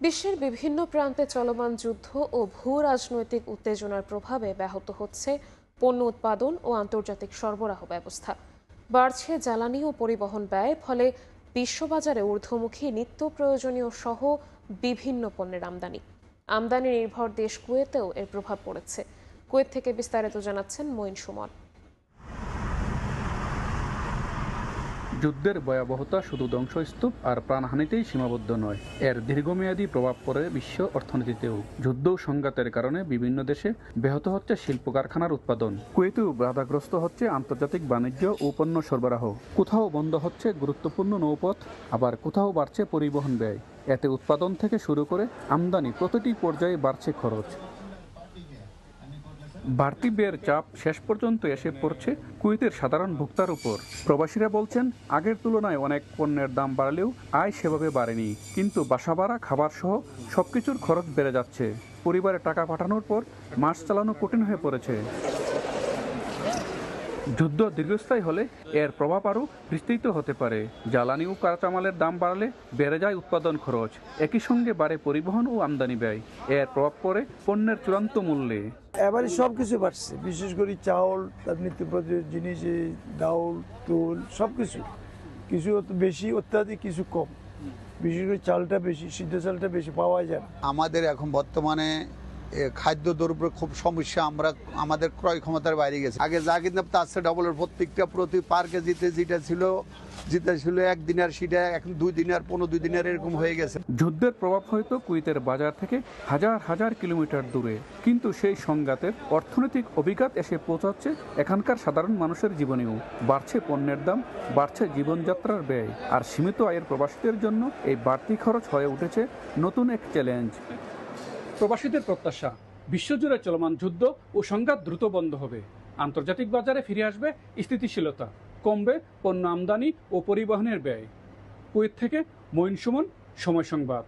বিশ্বের বিভিন্ন প্রান্তে চলমান যুদ্ধ ও ভূ রাজনৈতিক উত্তেজনার প্রভাবে ব্যাহত হচ্ছে পণ্য উৎপাদন ও আন্তর্জাতিক সরবরাহ ব্যবস্থা। বাড়ছে জ্বালানি ও পরিবহন ব্যয়, ফলে বিশ্ববাজারে ঊর্ধ্বমুখী নিত্য প্রয়োজনীয় সহ বিভিন্ন পণ্যের আমদানি নির্ভর দেশ কুয়েতেও এর প্রভাব পড়েছে। কুয়েত থেকে বিস্তারিত জানাচ্ছেন মঈন সুমন। যুদ্ধের ভয়াবহতা শুধু ধ্বংসস্তূপ আর প্রাণহানিতেই সীমাবদ্ধ নয়, এর দীর্ঘমেয়াদী প্রভাব পড়ে বিশ্ব অর্থনীতিতেও। যুদ্ধ ও সংঘাতের কারণে বিভিন্ন দেশে ব্যাহত হচ্ছে শিল্প কারখানার উৎপাদন, কুয়েতেও বাধাগ্রস্ত হচ্ছে আন্তর্জাতিক বাণিজ্য ও পণ্য সরবরাহ। কোথাও বন্ধ হচ্ছে গুরুত্বপূর্ণ নৌপথ, আবার কোথাও বাড়ছে পরিবহন ব্যয়। এতে উৎপাদন থেকে শুরু করে আমদানি প্রতিটি পর্যায়ে বাড়ছে খরচ। বাড়তি ব্যয়ের চাপ শেষ পর্যন্ত এসে পড়ছে কুয়েতের সাধারণ ভোক্তার উপর। প্রবাসীরা বলছেন, আগের তুলনায় অনেক পণ্যের দাম বাড়লেও আয় সেভাবে বাড়েনি, কিন্তু বাসা ভাড়া, খাবার সহ সবকিছুর খরচ বেড়ে যাচ্ছে। পরিবারে টাকা পাঠানোর পর মাস চালানো কঠিন হয়ে পড়েছে। যুদ্ধ দীর্ঘস্থায়ী হলে এর প্রভাব আরও বিস্তৃত হতে পারে। জ্বালানি ও কাঁচামালের দাম বাড়লে বেড়ে যায় উৎপাদন খরচ, একই সঙ্গে বাড়ে পরিবহন ও আমদানি ব্যয়। এর প্রভাব পড়ে পণ্যের চূড়ান্ত মূল্যে। এবারে সব কিছু বাড়ছে, বিশেষ করে চাউল, তার নিত্য প্রয়োজনীয় জিনিস, ডাউল, তুল, সব কিছু। কিছু বেশি অত্যাধিক, কিছু কম। বিশেষ করে চালটা বেশি, সিদ্ধ চালটা বেশি পাওয়া যায়। আমাদের এখন বর্তমানে খাদ্যদ্রব্যের খুব সমস্যা, আমাদের ক্রয় ক্ষমতার বাইরে গেছে। আগে যা কিনতাম তার চেয়ে ডবলের, প্রত্যেকটা প্রতি পার কেজিতে যেটা ছিল একদিনের, সেটা এখন 2 দিনের, 15 দিনের এরকম হয়ে গেছে। যুদ্ধের প্রভাব হয়তো কুয়েতের বাজার থেকে হাজার হাজার কিলোমিটার দূরে, কিন্তু সেই সংঘাতের অর্থনৈতিক অভিঘাত এসে পৌঁছাচ্ছে এখানকার সাধারণ মানুষের জীবনেও। বাড়ছে পণ্যের দাম, বাড়ছে জীবনযাত্রার ব্যয়, আর সীমিত আয়ের প্রবাসীদের জন্য এই বাড়তি খরচ হয়ে উঠেছে নতুন এক চ্যালেঞ্জ। প্রবাসীদের প্রত্যাশা, বিশ্বজুড়ে চলমান যুদ্ধ ও সংঘাত দ্রুত বন্ধ হবে, আন্তর্জাতিক বাজারে ফিরে আসবে স্থিতিশীলতা, কমবে পণ্য আমদানি ও পরিবহনের ব্যয়। কুয়েত থেকে মঈন সুমন, সময় সংবাদ।